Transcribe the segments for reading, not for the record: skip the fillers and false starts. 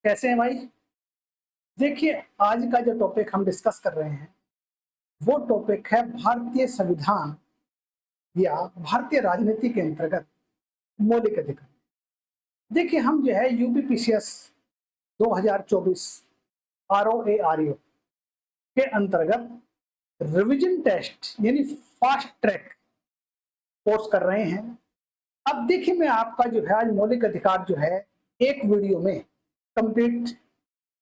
कैसे हैं भाई? देखिए, आज का जो टॉपिक हम डिस्कस कर रहे हैं वो टॉपिक है भारतीय संविधान या भारतीय राजनीति के अंतर्गत मौलिक अधिकार। देखिए, हम जो है यूपीपीसीएस 2024 आरओ के अंतर्गत रिवीजन टेस्ट यानी फास्ट ट्रैक कोर्स कर रहे हैं। अब देखिए, मैं आपका जो है आज मौलिक अधिकार जो है एक वीडियो में कंप्लीट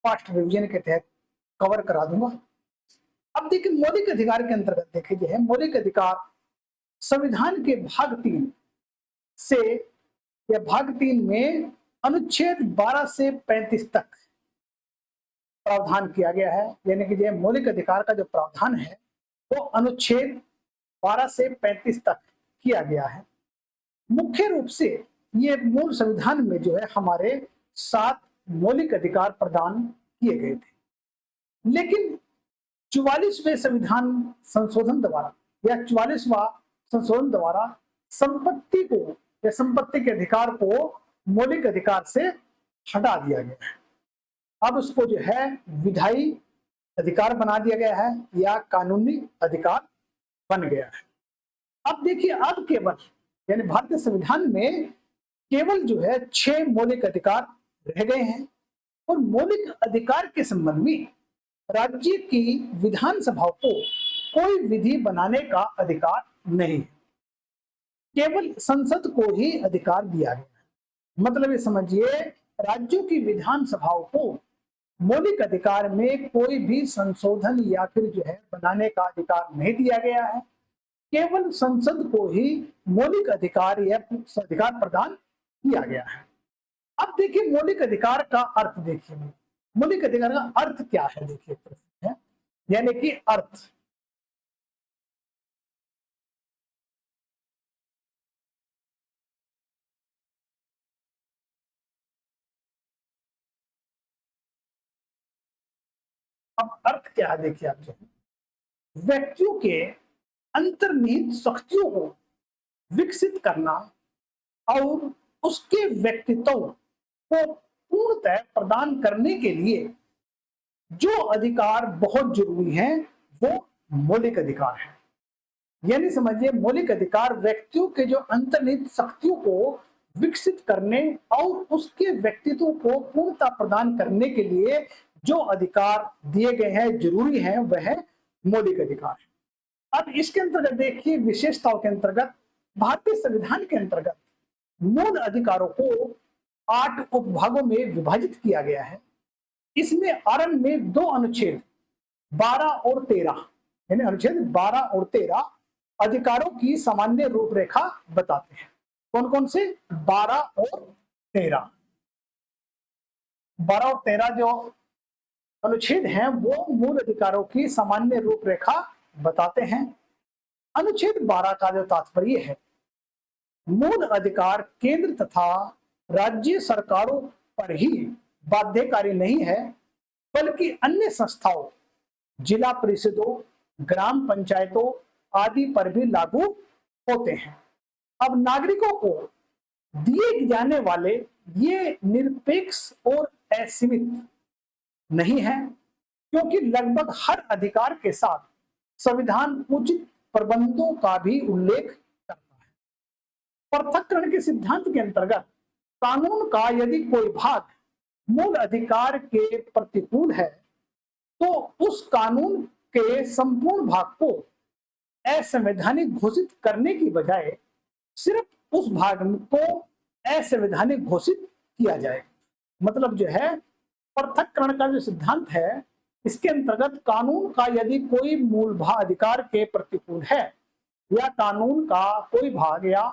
फास्ट रिवीजन के तहत कवर करा दूंगा। अब देखिए, मौलिक अधिकार के अंतर्गत देखिए जो है मौलिक अधिकार संविधान के भाग 3 से या भाग 3 में अनुच्छेद 12 से 35 तक प्रावधान किया गया है। यानी कि जो मौलिक अधिकार का जो प्रावधान है वो अनुच्छेद 12 से 35 तक किया गया है। मुख्य रूप से ये मूल संविधान में जो है हमारे 7 मौलिक अधिकार प्रदान किए गए थे, लेकिन 44वें संविधान संशोधन द्वारा या 44वां संशोधन द्वारा संपत्ति को या संपत्ति के अधिकार को मौलिक अधिकार से हटा दिया गया है। अब उसको जो है विधायी अधिकार बना दिया गया है या कानूनी अधिकार बन गया है। अब देखिए, अब केवल यानी भारतीय संविधान में केवल जो है 6 मौलिक अधिकार रह गए हैं और मौलिक अधिकार के संबंध में राज्य की विधानसभा को कोई विधि बनाने का अधिकार नहीं है, केवल संसद को ही अधिकार दिया गया है। मतलब ये समझिए, राज्यों की विधानसभाओं को मौलिक अधिकार में कोई भी संशोधन या फिर जो है बनाने का अधिकार नहीं दिया गया है, केवल संसद को ही मौलिक अधिकार या अधिकार प्रदान किया गया है। अब देखिए, मौलिक अधिकार का अर्थ देखिए, मौलिक अधिकार का अर्थ क्या है? देखिए प्रश्न है, यानी कि अर्थ अब अर्थ क्या है? देखिए, आप जो है व्यक्तियों के अंतर्निहित शक्तियों को विकसित करना और उसके व्यक्तित्व को पूर्णतः प्रदान करने के लिए जो अधिकार बहुत जरूरी है वो मौलिक अधिकार है। यानी समझिए, मौलिक अधिकार व्यक्तियों के जो अंतर्निहित शक्तियों को विकसित करने और उसके व्यक्तित्व को पूर्णता प्रदान करने के लिए जो अधिकार दिए गए हैं, जरूरी हैं, वह मौलिक अधिकार है। अब इसके अंतर्गत देखिए, विशेषताओं के अंतर्गत भारतीय संविधान के अंतर्गत मूल अधिकारों को 8 उपभागों में विभाजित किया गया है। इसमें आरंभ में 2 अनुच्छेद 12 और 13 यानी अनुच्छेद 12 और 13 अधिकारों की सामान्य रूपरेखा बताते हैं। कौन कौन से? 12 और 13। 12 और 13 जो अनुच्छेद हैं वो मूल अधिकारों की सामान्य रूपरेखा बताते हैं। अनुच्छेद 12 का जो तात्पर्य है, मूल अधिकार केंद्र तथा राज्य सरकारों पर ही बाध्यकारी नहीं है, बल्कि अन्य संस्थाओं, जिला परिषदों, ग्राम पंचायतों आदि पर भी लागू होते हैं। अब नागरिकों को दिए जाने वाले ये निरपेक्ष और असीमित नहीं है, क्योंकि लगभग हर अधिकार के साथ संविधान उचित प्रबंधों का भी उल्लेख करता है। पृथक्करण के सिद्धांत के अंतर्गत कानून का यदि कोई भाग मूल अधिकार के प्रतिकूल है तो उस कानून के संपूर्ण भाग को असंवैधानिक घोषित करने की बजाय सिर्फ उस भाग को असंवैधानिक घोषित किया जाए। मतलब जो है पृथक्करण का जो सिद्धांत है, इसके अंतर्गत कानून का यदि कोई मूल भाग अधिकार के प्रतिकूल है या कानून का कोई भाग या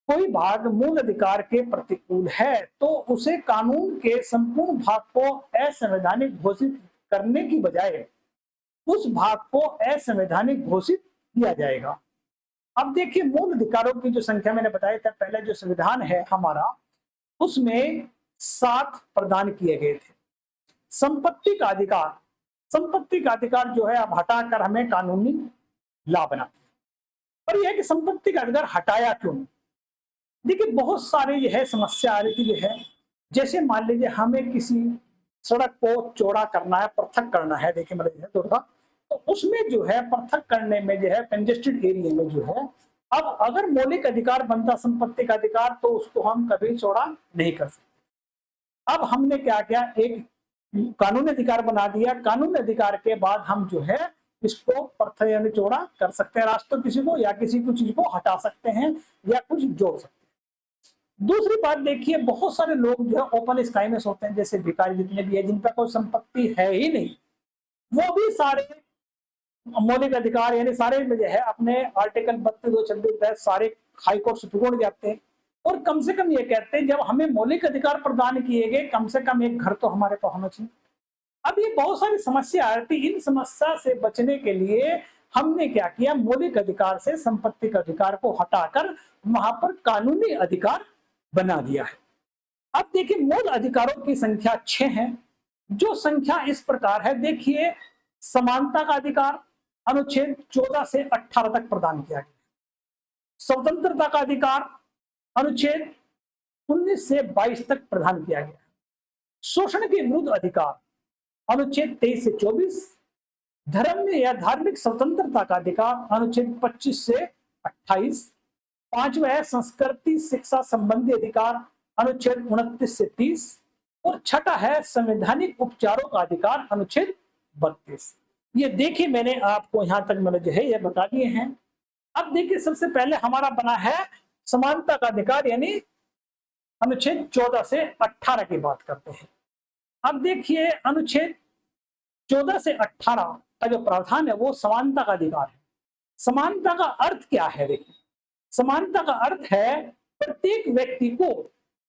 कोई भाग मूल अधिकार के प्रतिकूल है तो उसे कानून के संपूर्ण भाग को असंवैधानिक घोषित करने की बजाय उस भाग को असंवैधानिक घोषित किया जाएगा। अब देखिए, मूल अधिकारों की जो संख्या मैंने बताया था पहले, जो संविधान है हमारा, उसमें 7 प्रदान किए गए थे। संपत्ति का अधिकार, संपत्ति का अधिकार जो है अब हटाकर हमें कानूनी ला बना। पर यह है कि संपत्ति का अधिकार हटाया क्यों? देखिए, बहुत सारे यह समस्या आ रही थी, जो है जैसे मान लीजिए हमें किसी सड़क को चौड़ा करना है, पृथक करना है, देखिए मतलब थोड़ा, तो उसमें जो है पृथक करने में जो है कंजेस्टेड एरिया में जो है, अब अगर मौलिक अधिकार बनता संपत्ति का अधिकार, तो उसको हम कभी चौड़ा नहीं कर सकते। अब हमने क्या किया, एक कानूनी अधिकार बना दिया। कानूनी अधिकार के बाद हम जो है इसको पृथक यानी चौड़ा कर सकते हैं रास्तों किसी को, या किसी को चीज को हटा सकते हैं या कुछ जोड़ सकते हैं। दूसरी बात देखिए, बहुत सारे लोग जो है ओपन स्काई में सोते हैं, जैसे भिखारी जितने भी है जिन पर कोई संपत्ति है ही नहीं, वो भी सारे मौलिक अधिकार यानी सारे में जो है अपने आर्टिकल 32 तहत सारे हाई कोर्ट सुप्रीम कोर्ट जाते हैं, और कम से कम ये कहते हैं जब हमें मौलिक अधिकार प्रदान किए गए, कम से कम एक घर तो हमारे पास होना चाहिए। अब ये बहुत सारी समस्या आ रही थी, इन समस्या से बचने के लिए हमने क्या किया, मौलिक अधिकार से संपत्ति के अधिकार को हटाकर वहां पर कानूनी अधिकार बना दिया है। अब देखिए मूल अधिकारों की संख्या 6 है, जो संख्या इस प्रकार है। देखिए, समानता का अधिकार अनुच्छेद 14 से 18 तक प्रदान किया गया। स्वतंत्रता का अधिकार अनुच्छेद 19 से 22 तक प्रदान किया गया। शोषण के विरुद्ध अधिकार अनुच्छेद 23 से 24। धर्म या धार्मिक स्वतंत्रता का अधिकार अनुच्छेद 25 से 28। पांचवा है संस्कृति शिक्षा संबंधी अधिकार अनुच्छेद 29 से 30। और छठा है संवैधानिक उपचारों का अधिकार अनुच्छेद 32। ये देखिए मैंने आपको यहां तक मैंने जो है ये बता दिए हैं। अब देखिए सबसे पहले हमारा बना है समानता का अधिकार, यानी अनुच्छेद 14 से 18 की बात करते हैं। अब देखिए अनुच्छेद 14 से 18 का जो प्रावधान है वो समानता का अधिकार है। समानता का अर्थ क्या है? देखिए, समानता का अर्थ है प्रत्येक व्यक्ति को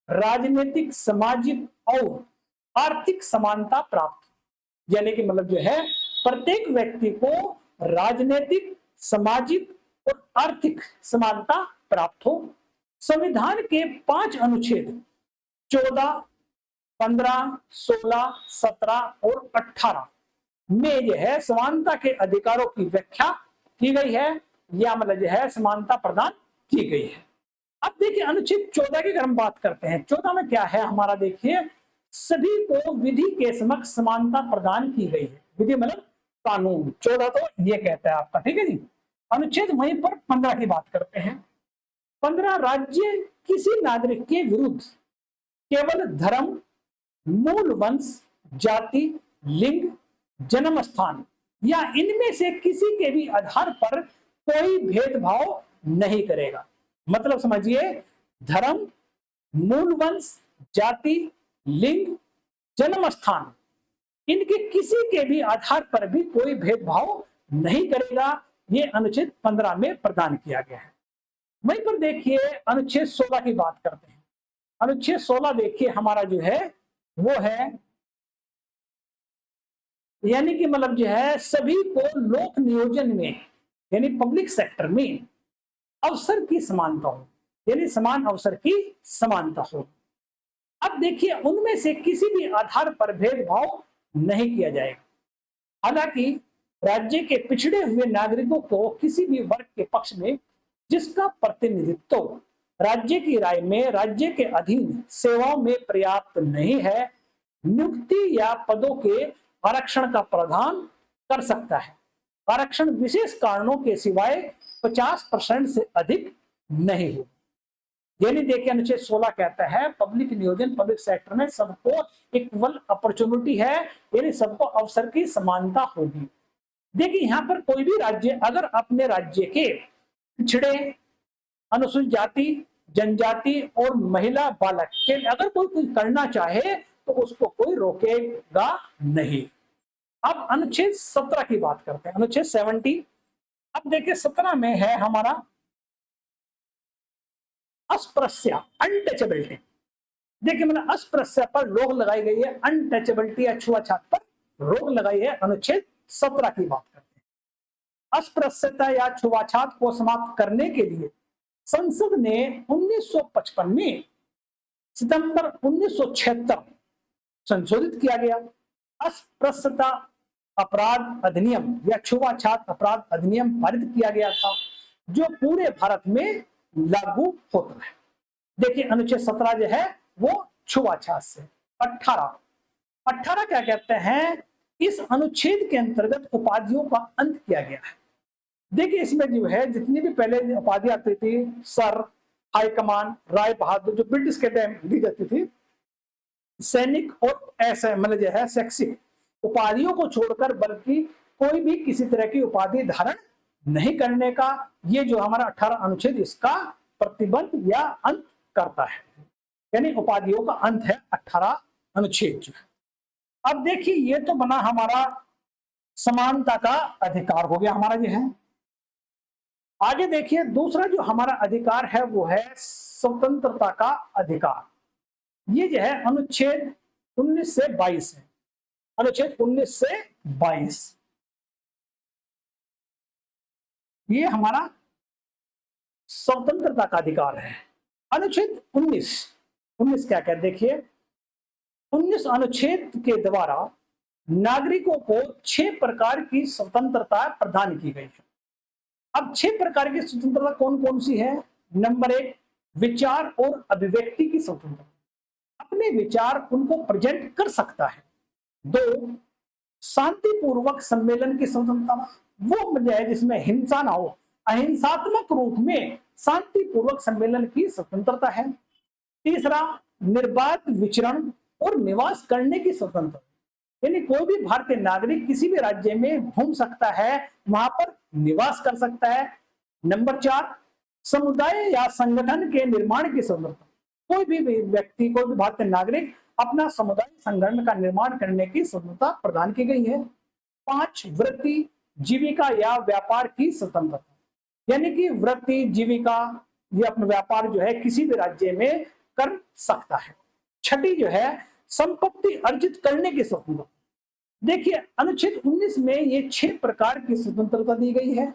राजनीतिक, सामाजिक और आर्थिक समानता प्राप्त, यानी कि मतलब जो है प्रत्येक व्यक्ति को राजनीतिक, सामाजिक और आर्थिक समानता प्राप्त हो। संविधान के 5 अनुच्छेद 14, 15, 16, 17 और 18 में जो है समानता के अधिकारों की व्याख्या की गई है, या मतलब जो है समानता प्रदान की गई है। अब देखिए अनुच्छेद 14 की अगर हम बात करते हैं, 14 में क्या है हमारा, देखिए सभी को विधि के समक्ष समानता प्रदान की गई है। विधि मतलब कानून, 14 तो ये कहता है आपका, ठीक है जी। अनुच्छेद वहीं पर 15 की बात करते हैं। 15 राज्य किसी नागरिक के विरुद्ध केवल धर्म, मूल वंश, जाति, लिंग, जन्म स्थान या इनमें से किसी के भी आधार पर कोई भेदभाव नहीं करेगा। मतलब समझिए, धर्म, मूल वंश, जाति, लिंग, जन्म स्थान, इनके किसी के भी आधार पर भी कोई भेदभाव नहीं करेगा। ये अनुच्छेद 15 में प्रदान किया गया है। वहीं पर देखिए अनुच्छेद 16 की बात करते हैं। अनुच्छेद 16 देखिए हमारा जो है वो है, यानी कि मतलब जो है सभी को लोक नियोजन में यानी पब्लिक सेक्टर में अवसर की समानता हो, यानी समान अवसर की समानता हो। अब देखिए उनमें से किसी भी आधार पर भेदभाव नहीं किया जाएगा। हालांकि राज्य के पिछड़े हुए नागरिकों को किसी भी वर्ग के पक्ष में जिसका प्रतिनिधित्व राज्य की राय में राज्य के अधीन सेवाओं में पर्याप्त नहीं है, नियुक्ति या पदों के आरक्षण का प्रावधान कर सकता है। आरक्षण विशेष कारणों के सिवाय 50% से अधिक नहीं हो। यानी देखिए अनुच्छेद 16 कहता है पब्लिक नियोजन, पब्लिक सेक्टर में सबको इक्वल अपॉर्चुनिटी है, यानी सबको अवसर की समानता होगी। देखिए यहाँ पर कोई भी राज्य अगर अपने राज्य के पिछड़े, अनुसूचित जाति, जनजाति और महिला बालक के अगर कोई कुछ करना चाहे तो उसको कोई रोकेगा नहीं। अब अनुच्छेद 17 की बात करते हैं, अनुच्छेद 70। अब देखिए 17 में है हमारा अस्पृश्य, अनटचेबिलिटी। देखिए मैंने अस्पृश्य पर रोक लगाई गई है, अनटचेबिलिटी या छुआछूत पर रोक लगाई है। अनुच्छेद 17 की बात करते हैं। अस्पृश्यता या छुआछूत को समाप्त करने के लिए संसद ने 1955 में सितंबर 1976 संशोधित किया गया अस्पृश्यता अपराध अधिनियम या छुआछूत अपराध अधिनियम पारित किया गया था, जो पूरे भारत में लागू होता है। देखिए अनुच्छेद 17 जो है वो छुआछूत से। 18 क्या कहते हैं, इस अनुच्छेद के अंतर्गत उपाधियों का अंत किया गया है। देखिए इसमें जो है जितनी भी पहले उपाधि आती थी, सर, हाईकमान, राय बहादुर, जो ब्रिटिश के टाइम दी जाती थी, सैनिक और ऐसे मतलब जो है शैक्षिक उपाधियों को छोड़कर बल्कि कोई भी किसी तरह की उपाधि धारण नहीं करने का ये जो हमारा 18 अनुच्छेद इसका प्रतिबंध या अंत करता है, यानी उपाधियों का अंत है 18 अनुच्छेद जो है। अब देखिए ये तो बना हमारा समानता का अधिकार हो गया हमारा जो है। आगे देखिए दूसरा जो हमारा अधिकार है वो है स्वतंत्रता का अधिकार। ये जो है अनुच्छेद 19 से 22 है, अनुच्छेद 19 से 22 ये हमारा स्वतंत्रता का अधिकार है। अनुच्छेद 19 क्या कहते, देखिए 19 अनुच्छेद के द्वारा नागरिकों को 6 प्रकार की स्वतंत्रता प्रदान की गई है। अब 6 प्रकार की स्वतंत्रता कौन कौन सी है? नंबर 1, विचार और अभिव्यक्ति की स्वतंत्रता, अपने विचार उनको प्रेजेंट कर सकता है। 2, शांतिपूर्वक सम्मेलन की स्वतंत्रता, वो वजह है जिसमें हिंसा ना हो, अहिंसात्मक रूप में शांतिपूर्वक सम्मेलन की स्वतंत्रता है। तीसरा, निर्बाध विचरण और निवास करने की स्वतंत्रता, यानी कोई भी भारतीय नागरिक किसी भी राज्य में घूम सकता है, वहां पर निवास कर सकता है। नंबर 4, समुदाय या संगठन के निर्माण की स्वतंत्रता, कोई भी व्यक्ति, कोई भी भारतीय नागरिक अपना समुदाय संगठन का निर्माण करने की स्वतंत्रता प्रदान की गई है। 5, वृत्ति, जीविका या व्यापार की स्वतंत्रता, यानी कि वृत्ति, जीविका या अपना व्यापार जो है किसी भी राज्य में कर सकता है। 6 जो है संपत्ति अर्जित करने की स्वतंत्रता। देखिए अनुच्छेद 19 में ये 6 प्रकार की स्वतंत्रता दी गई है।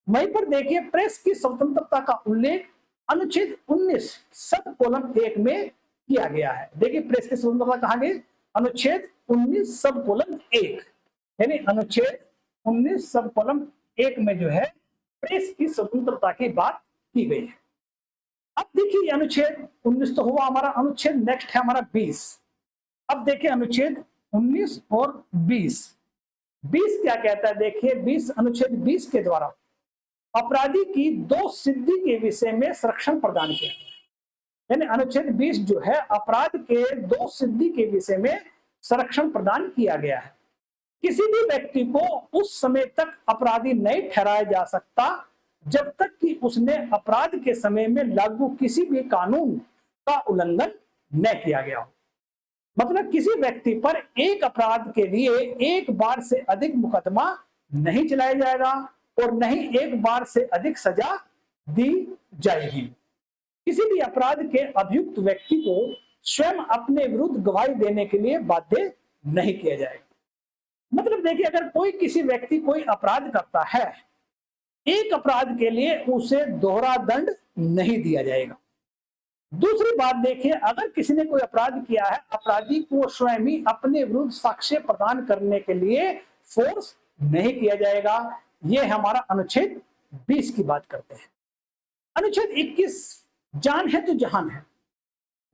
वहीं पर देखिए प्रेस की स्वतंत्रता का उल्लेख अनुच्छेद 19 सब कॉलम 1 में किया गया है। देखिए प्रेस की स्वतंत्रता कहाँ गई? अनुच्छेद 19 सब कॉलम 1, यानी अनुच्छेद 19 सब कॉलम 1 में जो है प्रेस की स्वतंत्रता की बात की गई है। अब देखिए अनुच्छेद 19 तो हुआ हमारा, अनुच्छेद नेक्स्ट है हमारा 20। अब देखिए अनुच्छेद 19 और 20 क्या कहता है? देखिए 20 अनुच्छेद 20 के द्वारा अपराधी की 2 सिद्धि के विषय में संरक्षण प्रदान किया गया, यानी अनुच्छेद 20 जो है अपराध के 2 सिद्धि के विषय में संरक्षण प्रदान किया गया है। किसी भी व्यक्ति को उस समय तक अपराधी नहीं ठहराया जा सकता जब तक कि उसने अपराध के समय में लागू किसी भी कानून का उल्लंघन न किया गया हो। मतलब किसी व्यक्ति पर एक अपराध के लिए एक बार से अधिक मुकदमा नहीं चलाया जाएगा और न ही एक बार से अधिक सजा दी जाएगी। किसी भी अपराध के अभियुक्त व्यक्ति को स्वयं अपने विरुद्ध गवाही देने के लिए बाध्य नहीं किया जाएगा। मतलब देखिए अगर कोई किसी व्यक्ति कोई अपराध करता है, एक अपराध के लिए उसे दोहरा दंड नहीं दिया जाएगा। दूसरी बात देखिए, अगर किसी ने कोई अपराध किया है, अपराधी को स्वयं ही अपने विरुद्ध साक्ष्य प्रदान करने के लिए फोर्स नहीं किया जाएगा। यह हमारा अनुच्छेद 20 की बात करते हैं। अनुच्छेद 21 जान है तो जहान है,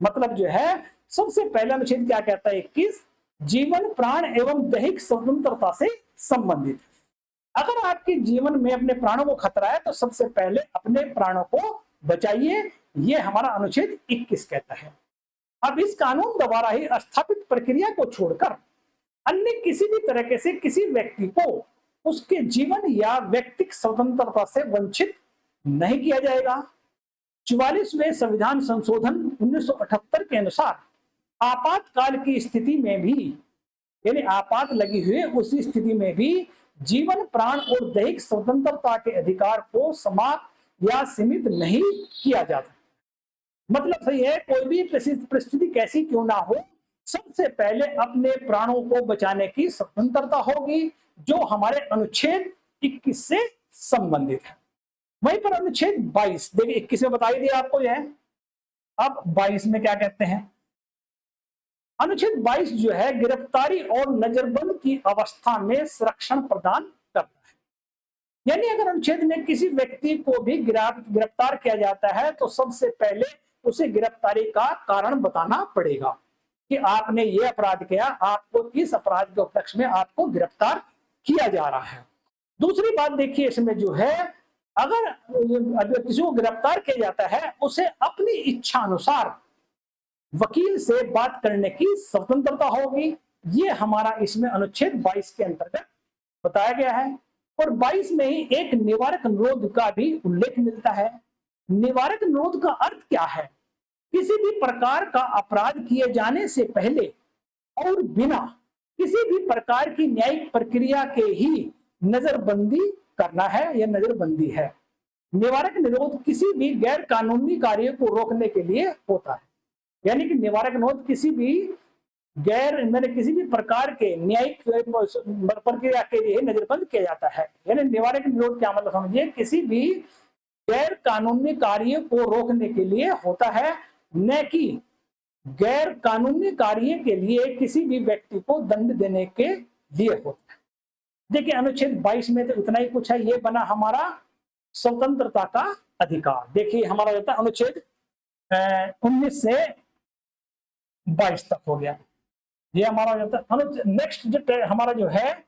मतलब जो है सबसे पहला अनुच्छेद क्या कहता है? 21 जीवन, प्राण एवं दैहिक स्वतंत्रता से संबंधित। अगर आपके जीवन में अपने प्राणों को खतरा है तो सबसे पहले अपने प्राणों को बचाइए, यह हमारा अनुच्छेद 21 कहता है। अब इस कानून द्वारा ही स्थापित प्रक्रिया को छोड़कर अन्य किसी भी तरीके से किसी व्यक्ति को उसके जीवन या व्यक्तिगत स्वतंत्रता से वंचित नहीं किया जाएगा। 44वें संविधान संशोधन 1978 के अनुसार आपातकाल की स्थिति में भी, यानी आपात लगी हुई उसी स्थिति में भी जीवन, प्राण और दैहिक स्वतंत्रता के अधिकार को समाप्त या सीमित नहीं किया जा सकता। मतलब सही है, कोई भी परिस्थिति कैसी क्यों ना हो, सबसे पहले अपने प्राणों को बचाने की स्वतंत्रता होगी, जो हमारे अनुच्छेद 21 से संबंधित है। वहीं पर अनुच्छेद 22 देखिए 21 में बताई दिया आपको यह। अब 22 में क्या कहते हैं? अनुच्छेद 22 जो है गिरफ्तारी और नजरबंद की अवस्था में संरक्षण प्रदान करता है। यानी अगर अनुच्छेद में किसी व्यक्ति को भी गिरफ्तार किया जाता है तो सबसे पहले उसे गिरफ्तारी का कारण बताना पड़ेगा कि आपने ये अपराध किया, आपको इस अपराध के उपलक्ष्य में आपको गिरफ्तार किया जा रहा है। दूसरी बात देखिए इसमें जो है, अगर किसी को गिरफ्तार किया जाता है, उसे अपनी इच्छा अनुसार वकील से बात करने की स्वतंत्रता होगी। ये हमारा इसमें अनुच्छेद 22 के अंतर्गत बताया गया है। और 22 में ही एक निवारक निरोध का भी उल्लेख मिलता है। निवारक निरोध का अर्थ क्या है? किसी भी प्रकार का अपराध किए जाने से पहले और बिना किसी भी प्रकार की न्यायिक प्रक्रिया के ही नजरबंदी करना है, यह नजरबंदी है। निवारक निरोध किसी भी गैर कानूनी कार्य को रोकने के लिए होता है। यानी कि निवारक निरोध किसी भी किसी भी प्रकार के न्यायिक प्रक्रिया के लिए नजरबंद किया जाता है। यानी निवारक निरोध क्या मतलब समझिए, किसी भी गैर कानूनी कार्य को रोकने के लिए होता है, न कि गैर कानूनी कार्य के लिए किसी भी व्यक्ति को दंड देने के लिए होता है। देखिए अनुच्छेद 22 में तो इतना ही कुछ है। ये बना हमारा स्वतंत्रता का अधिकार। देखिए हमारा होता है अनुच्छेद 19 से 22 तक हो गया। ये हमारा होता है। नेक्स्ट जो हमारा जो है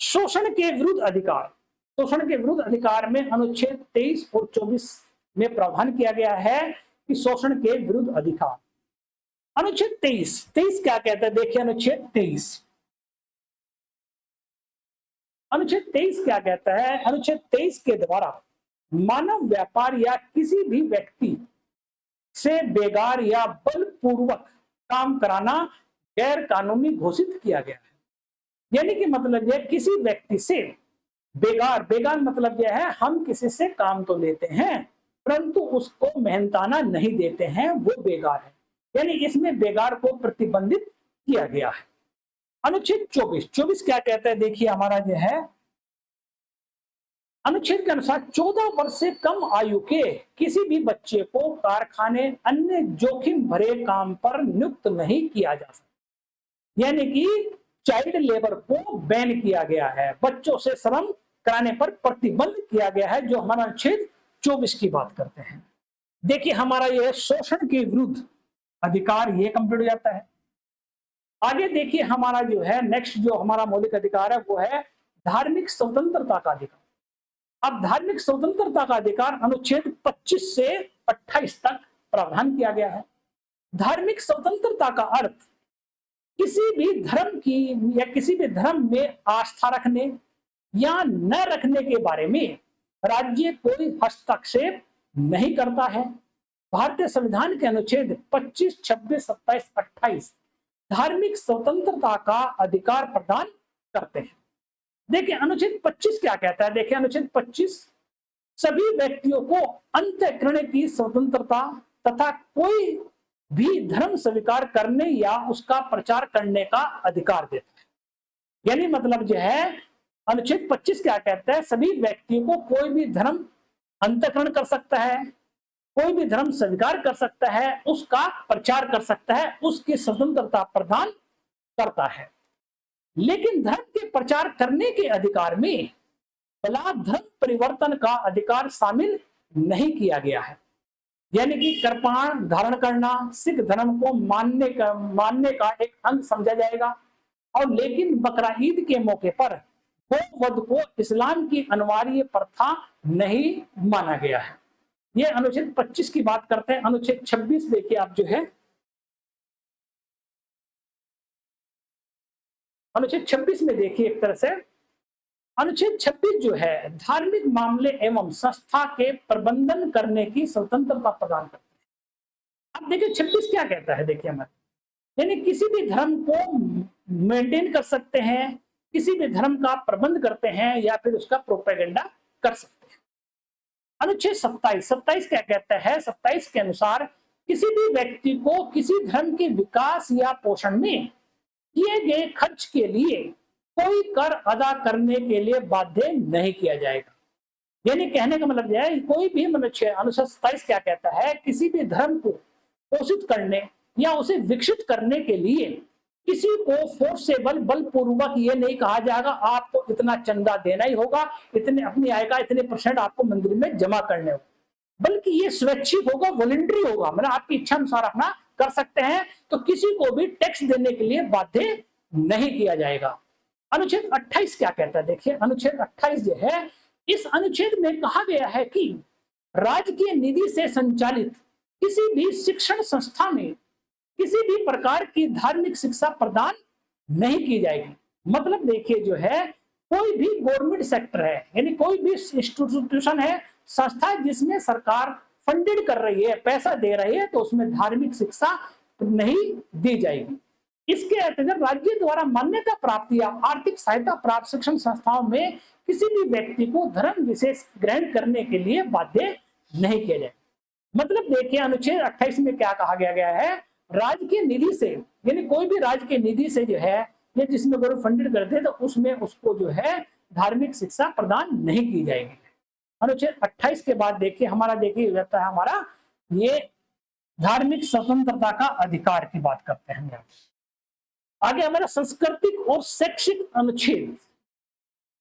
शोषण के विरुद्ध अधिकार। शोषण के विरुद्ध अधिकार में अनुच्छेद 23 और 24 में प्रावधान किया गया है कि शोषण के विरुद्ध अधिकार। अनुच्छेद 23 क्या कहता है? देखिए अनुच्छेद 23 क्या कहता है? अनुच्छेद 23 के द्वारा मानव व्यापार या किसी भी व्यक्ति से बेगार या बलपूर्वक काम कराना गैर कानूनी घोषित किया गया है। यानी कि मतलब यह किसी व्यक्ति से बेगार मतलब यह है, हम किसी से काम तो लेते हैं परंतु उसको मेहनताना नहीं देते हैं, वो बेगार है। यानी इसमें बेगार को प्रतिबंधित किया गया है। अनुच्छेद 24 क्या कहता है? देखिए हमारा जो है अनुच्छेद के अनुसार 14 वर्ष से कम आयु के किसी भी बच्चे को कारखाने अन्य जोखिम भरे काम पर नियुक्त नहीं किया जा सकता। यानी कि चाइल्ड लेबर को बैन किया गया है, बच्चों से श्रम कराने पर प्रतिबंध किया गया है, जो हमारा अनुच्छेद 24 की बात करते हैं। देखिए हमारा यह शोषण के विरुद्ध अधिकार ये कंप्लीट हो जाता है। आगे देखिए हमारा जो है नेक्स्ट जो हमारा मौलिक अधिकार है वो है धार्मिक स्वतंत्रता का अधिकार। अब धार्मिक स्वतंत्रता का अधिकार अनुच्छेद 25 से 28 तक प्रावधान किया गया है। धार्मिक स्वतंत्रता का अर्थ किसी भी धर्म की या किसी भी धर्म में आस्था रखने या न रखने के बारे में राज्य कोई हस्तक्षेप नहीं करता है। भारतीय संविधान के अनुच्छेद 25, 26, 27, 28 धार्मिक स्वतंत्रता का अधिकार प्रदान करते हैं। देखिए अनुच्छेद 25 क्या कहता है? देखिए अनुच्छेद 25 सभी व्यक्तियों को अंतःकरण की स्वतंत्रता तथा कोई भी धर्म स्वीकार करने या उसका प्रचार करने का अधिकार देता है। यानी मतलब जो है अनुच्छेद 25 क्या कहता है? सभी व्यक्तियों को कोई भी धर्म अंतःकरण कर सकता है, कोई भी धर्म स्वीकार कर सकता है, उसका प्रचार कर सकता है, उसकी स्वतंत्रता प्रदान करता है। लेकिन धर्म के प्रचार करने के अधिकार में बलात् धर्म परिवर्तन का अधिकार शामिल नहीं किया गया है। यानी कि कृपाण धारण करना सिख धर्म को मानने का एक अंग समझा जाएगा, और लेकिन बकरा ईद के मौके पर गोवध को इस्लाम की अनिवार्य प्रथा नहीं माना गया है। ये अनुच्छेद 25 की बात करते हैं। अनुच्छेद 26 देखिए आप जो है अनुच्छेद 26 में देखिए एक तरह से अनुच्छेद 26 जो है धार्मिक मामले एवं संस्था के प्रबंधन करने की स्वतंत्रता प्रदान करते हैं। अब देखिए 26 क्या कहता है? देखिए हमारे यानी किसी भी धर्म को मेंटेन कर सकते हैं, किसी भी धर्म का प्रबंध करते हैं या फिर उसका प्रोपेगेंडा कर सकते हैं। अनुच्छेद 27 क्या कहता है? 27 के अनुसार किसी भी व्यक्ति को किसी धर्म के विकास या पोषण में किए गए खर्च के लिए कोई कर अदा करने के लिए बाध्य नहीं किया जाएगा। यानी कहने का मतलब यह है कोई भी मनुष्य, अनुच्छेद 27 क्या कहता है? किसी भी धर्म को पोषित करने या उसे विकसित करने के लिए किसी को फोर्सेबल बलपूर्वक ये नहीं कहा जाएगा आपको इतना चंदा देना ही होगा, इतने अपनी आय का इतने % आपको मंदिर में जमा करने होगा। बल्कि ये स्वैच्छिक होगा, वॉलंटरी होगा, मतलब आपकी इच्छा अनुसार अपना कर सकते हैं। तो किसी को भी टैक्स देने के लिए बाध्य नहीं किया जाएगा। अनुच्छेद 28 क्या कहता है? देखिए अनुच्छेद 28 जो है, इस अनुच्छेद में कहा गया है कि राजकीय निधि से संचालित किसी भी शिक्षण संस्था में किसी भी प्रकार की धार्मिक शिक्षा प्रदान नहीं की जाएगी। मतलब देखिए जो है, कोई भी गवर्नमेंट सेक्टर है, यानी कोई भी इंस्टीट्यूशन है, संस्था जिसमें सरकार फंडेड कर रही है, पैसा दे रही है, तो उसमें धार्मिक शिक्षा नहीं दी जाएगी। इसके अंतर्गत राज्य द्वारा मान्यता प्राप्त या आर्थिक सहायता प्राप्त शिक्षण संस्थाओं में किसी भी व्यक्ति को धर्म विशेष ग्रहण करने के लिए बाध्य नहीं किया जाए। मतलब देखिए अनुच्छेद 28 में क्या कहा गया है, राज्य की निधि से, यानी कोई भी राज्य की निधि से जो है, ये जिसमें गवर्नमेंट फंडेड करते हैं, तो उसमें उसको जो है धार्मिक शिक्षा प्रदान नहीं की जाएगी। अनुच्छेद 28 के बाद देखिए हमारा, देखिए हो जाता है हमारा ये धार्मिक स्वतंत्रता का अधिकार की बात करते हैं हम। आगे हमारा सांस्कृतिक और शैक्षिक अनुच्छेद,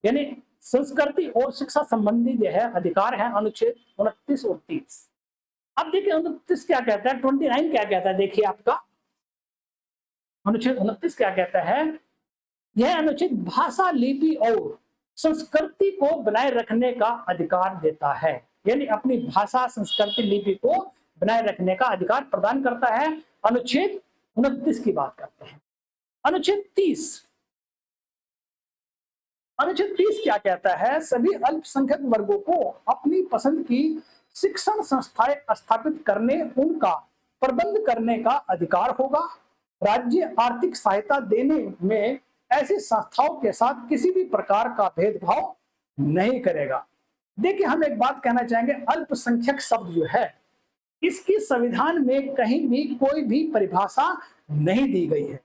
यानी संस्कृति और शिक्षा संबंधी जो है अधिकार है, अनुच्छेद 29 और 30। अब देखिए 29 क्या कहता है, 29 क्या कहता है, देखिए आपका अनुच्छेद 29 क्या कहता है। यह अनुच्छेद भाषा, लिपि और संस्कृति को बनाए रखने का अधिकार देता है, यानी अपनी भाषा, संस्कृति, लिपि को बनाए रखने का अधिकार प्रदान करता है। अनुच्छेद 29 की बात करते हैं। अनुच्छेद 30, अनुच्छेद 30 क्या कहता है, सभी अल्पसंख्यक वर्गों को अपनी पसंद की शिक्षण संस्थाएं स्थापित करने, उनका प्रबंध करने का अधिकार होगा। राज्य आर्थिक सहायता देने में ऐसी संस्थाओं के साथ किसी भी प्रकार का भेदभाव नहीं करेगा। देखिए हम एक बात कहना चाहेंगे, अल्पसंख्यक शब्द जो है, इसकी संविधान में कहीं भी कोई भी परिभाषा नहीं दी गई है।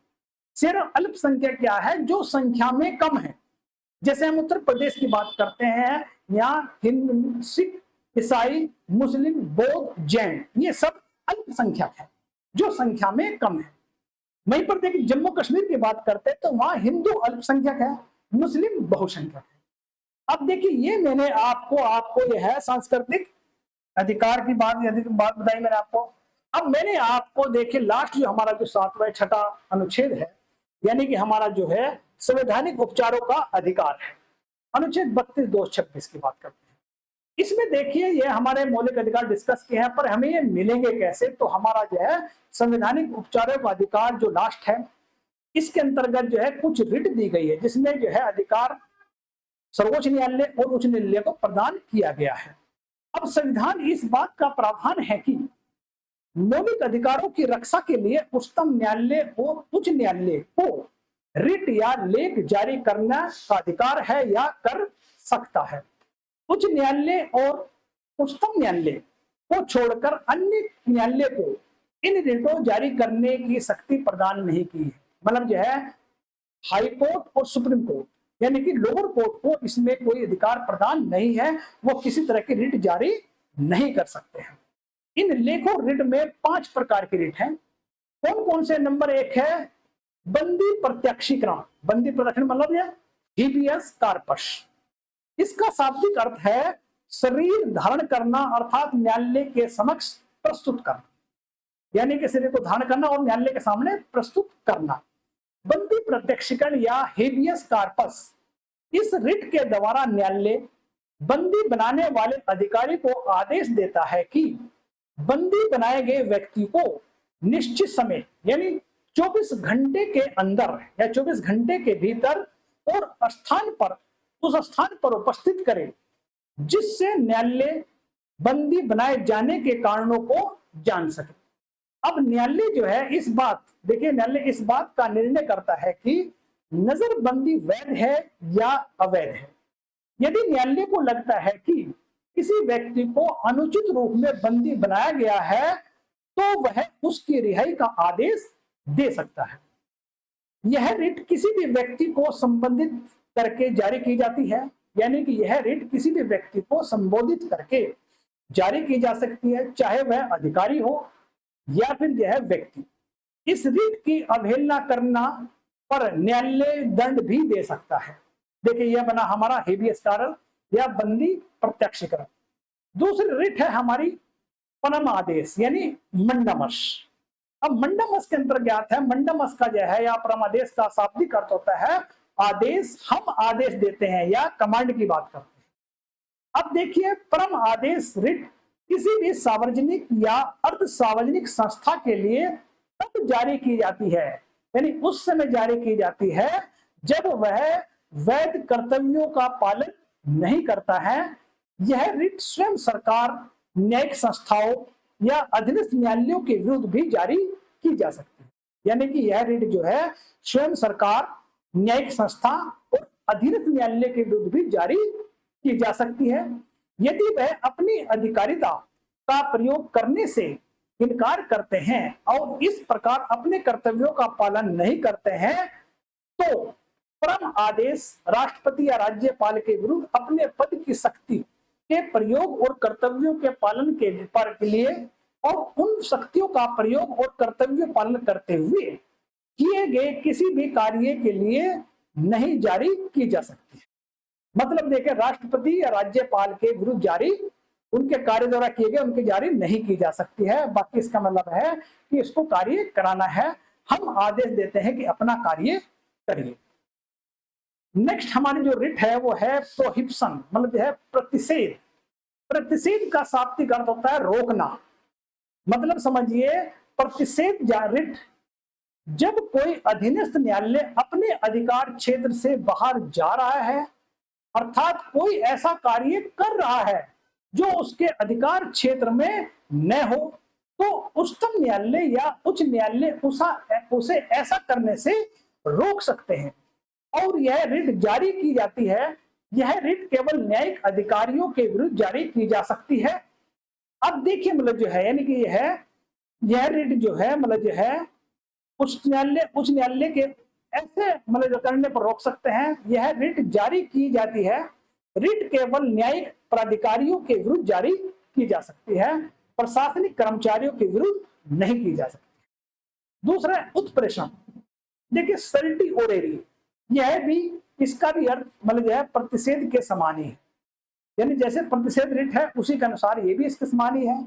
सिर्फ अल्पसंख्यक क्या है, जो संख्या में कम है। जैसे हम उत्तर प्रदेश की बात करते हैं, यहाँ हिंदू, सिख, ईसाई, मुस्लिम, बौद्ध, जैन, ये सब अल्पसंख्यक है, जो संख्या में कम है। वहीं पर देखिए जम्मू कश्मीर की बात करते हैं, तो वहां हिंदू अल्पसंख्यक है, मुस्लिम बहुसंख्यक है। अब देखिए ये मैंने आपको यह है सांस्कृतिक अधिकार की बात बताई मैंने आपको। अब मैंने आपको देखिए लास्ट जो हमारा जो 7वां 6ठा अनुच्छेद है, यानी कि हमारा जो है संवैधानिक उपचारों का अधिकार है, अनुच्छेद 32, 2, 26 की बात करते हैं। इसमें देखिए ये हमारे मौलिक अधिकार डिस्कस किए हैं, पर हमें ये मिलेंगे कैसे, तो हमारा जो है संवैधानिक उपचारों का अधिकार जो लास्ट है, इसके अंतर्गत जो है कुछ रिट दी गई है, जिसमें जो है अधिकार सर्वोच्च न्यायालय और उच्च न्यायालय को प्रदान किया गया है। अब संविधान इस बात का प्रावधान है कि मौलिक अधिकारों की रक्षा के लिए उच्चतम न्यायालय और उच्च न्यायालय को रिट या लेख जारी करना का अधिकार है या कर सकता है। उच्च न्यायालय और उच्चतम न्यायालय को छोड़कर अन्य न्यायालय को इन रिटों जारी करने की शक्ति प्रदान नहीं की है। मतलब जो है हाई कोर्ट और सुप्रीम कोर्ट, यानी कि लोअर कोर्ट को इसमें कोई अधिकार प्रदान नहीं है, वो किसी तरह की रिट जारी नहीं कर सकते हैं। इन लेखों रिट में 5 प्रकार की रिट हैं। कौन कौन से? नंबर 1 है बंदी प्रत्यक्षीकरण। बंदी प्रत्यक्षीकरण मतलब यह हिबियस कार्पस, इसका शाब्दिक अर्थ है शरीर धारण करना, अर्थात न्यायालय के समक्ष प्रस्तुत करना, यानी कि शरीर को धारण करना और न्यायालय के सामने प्रस्तुत करना। बंदी प्रत्यक्षीकरण या हेबियस कार्पस, इस रिट के द्वारा न्यायालय बंदी बनाने वाले अधिकारी को आदेश देता है कि बंदी बनाए गए व्यक्ति को निश्चित समय यानी 24 घंटे के अंदर या 24 घंटे के भीतर और स्थान पर, उस स्थान पर उपस्थित करे जिससे न्यायालय बंदी बनाए जाने के कारणों को जान सके। अब न्यायालय जो है इस बात, देखिए न्यायालय इस बात का निर्णय करता है कि नजरबंदी वैध है या अवैध है। यदि न्यायालय को लगता है कि किसी व्यक्ति को अनुचित रूप में बंदी बनाया गया है तो वह उसकी रिहाई का आदेश दे सकता है। यह रिट किसी भी व्यक्ति को संबंधित करके जारी की जाती है, यानी कि यह रिट किसी भी व्यक्ति को संबोधित करके जारी की जा सकती है, चाहे वह अधिकारी हो या फिर यह व्यक्ति। इस रिट की अवहेलना करना पर न्यायालय दंड भी दे सकता है। देखिए यह बना हमारा हेबियस कार्पस या बंदी प्रत्यक्षीकरण। दूसरी रिट है हमारी परम आदेश यानी मंडमस। अब मंडमस के अंतर्गत है, मंडमस का जो है या परम आदेश का शाब्दिक अर्थ होता है आदेश, हम आदेश देते हैं या कमांड की बात करते हैं। अब देखिए परम आदेश रिट किसी भी सार्वजनिक या अर्ध सार्वजनिक संस्था के लिए तब जारी की जाती है, यानी उस समय जारी की जाती है जब वह वैध कर्तव्यों का पालन नहीं करता है। यह रिट स्वयं सरकार, न्यायिक संस्थाओं या अधीनस्थ न्यायालयों के विरुद्ध भी जारी की जा सकती है। यानी कि यह रिट जो है स्वयं सरकार, न्यायिक संस्था और अधीनस्थ न्यायालय के विरुद्ध भी जारी की जा सकती है। यदि वह अपनी अधिकारिता का प्रयोग करने से इनकार करते हैं और इस प्रकार अपने कर्तव्यों का पालन नहीं करते हैं तो परम आदेश राष्ट्रपति या राज्यपाल के विरुद्ध अपने पद की शक्ति के प्रयोग और कर्तव्यों के पालन के लिए और उन शक्तियों का प्रयोग और कर्तव्य पालन करते हुए किए गए किसी भी कार्य के लिए नहीं जारी की जा सकती। मतलब देखें, राष्ट्रपति या राज्यपाल के विरुद्ध जारी उनके कार्य द्वारा किए गए उनकी जारी नहीं की जा सकती है। बाकी इसका मतलब है कि इसको कार्य कराना है, हम आदेश देते हैं कि अपना कार्य करिए। नेक्स्ट हमारी जो रिट है वो है प्रोहिबिशन, मतलब है प्रतिषेध। प्रतिषेध का शाब्दिक अर्थ होता है रोकना। मतलब समझिए प्रतिषेध रिट जब कोई अधीनस्थ न्यायालय अपने अधिकार क्षेत्र से बाहर जा रहा है, अर्थात कोई ऐसा कार्य कर रहा है जो उसके अधिकार क्षेत्र में न हो, तो उच्चतम न्यायालय या उच्च न्यायालय उसे ऐसा करने से रोक सकते हैं और यह रिट जारी की जाती है। यह रिट केवल न्यायिक अधिकारियों के विरुद्ध जारी की जा सकती है। अब देखिए मतलब जो है, यानी कि यह रिट जो है मतलब जो है उच्च न्यायालय के ऐसे मतलब करने पर रोक सकते हैं। यह रिट जारी की जाती है, रिट केवल न्यायिक प्राधिकारियों के विरुद्ध जारी की जा सकती है, प्रशासनिक कर्मचारियों के विरुद्ध नहीं की जा सकती। दूसरा है उत्प्रेषण। देखिए सर्टी ओरेरी, यह भी इसका भी अर्थ मतलब जो है प्रतिषेध के समान ही है, यानी जैसे प्रतिषेध रिट है उसी के अनुसार ये भी इसके समान ही है।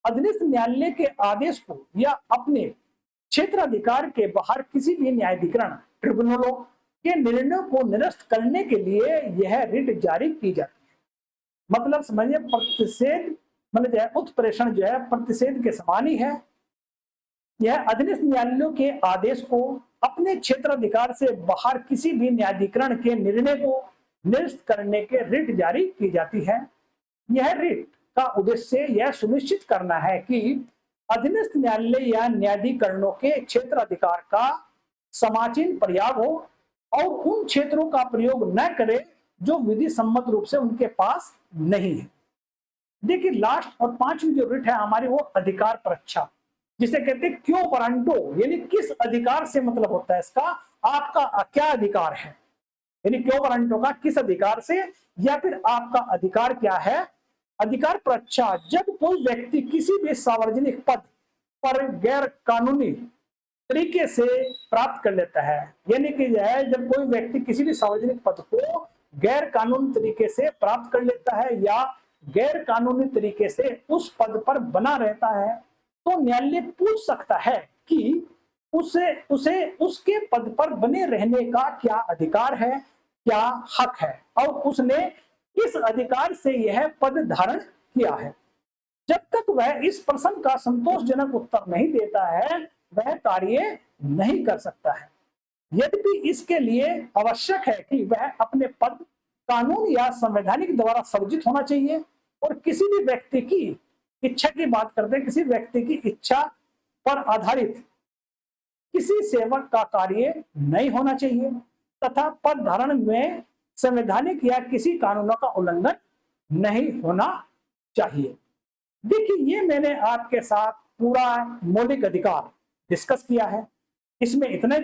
अधीनस्थ न्यायालय के आदेश को या अपने क्षेत्राधिकार के बाहर किसी भी न्यायाधिकरण ट्रिब्यूनलों के निर्णयों को निरस्त करने के लिए यह रिट जारी की जाती है। मतलब समझिए प्रतिषेध मतलब जो है उत्प्रेषण जो है प्रतिषेध के समान ही है। यह अधीनस्थ न्यायालयों के आदेश को अपने क्षेत्राधिकार से बाहर किसी भी न्यायाधिकरण के निर्णय को निरस्त करने के रिट जारी की जाती है। यह रिट का उद्देश्य यह सुनिश्चित करना है कि अधीनस्थ न्यायालय या न्यायाधिकरणों के क्षेत्राधिकार का समाचीन प्रयोग हो और उन क्षेत्रों का प्रयोग न करे जो विधि सम्मत रूप से उनके पास नहीं है। देखिए लास्ट और पांचवी जो रिट है हमारी वो अधिकार परीक्षा, जिसे कहते हैं क्यों वरांटो, यानी किस अधिकार से मतलब होता है इसका आपका क्या अधिकार है, यानी क्यों वरांटो का किस अधिकार से या फिर आपका अधिकार क्या है। अधिकार परीक्षा जब कोई व्यक्ति किसी भी सार्वजनिक पद पर गैर कानूनी तरीके से प्राप्त कर लेता है, यानी कि जब कोई व्यक्ति किसी भी सार्वजनिक पद को गैर कानूनी तरीके से प्राप्त कर लेता है या गैर कानूनी तरीके से उस पद पर बना रहता है, तो न्यायालय पूछ सकता है कि उसे उसके पद पर बने रहने का क्या अधिकार है, क्या हक है और उसने किस अधिकार से यह पद धारण किया है। जब तक वह इस प्रश्न का संतोषजनक उत्तर नहीं देता है वह कार्य नहीं कर सकता है। यद्यपि इसके लिए आवश्यक है कि वह अपने पद कानून या संवैधानिक द्वारा सर्जित होना चाहिए और किसी भी व्यक्ति की इच्छा की बात करते हैं, किसी व्यक्ति की इच्छा पर आधारित किसी सेवक का कार्य नहीं होना चाहिए तथा पद धारण में संवैधानिक या किसी कानूनों का उल्लंघन नहीं होना चाहिए। देखिए ये मैंने आपके साथ पूरा मौलिक अधिकार डिस्कस किया है, इसमें इतना ही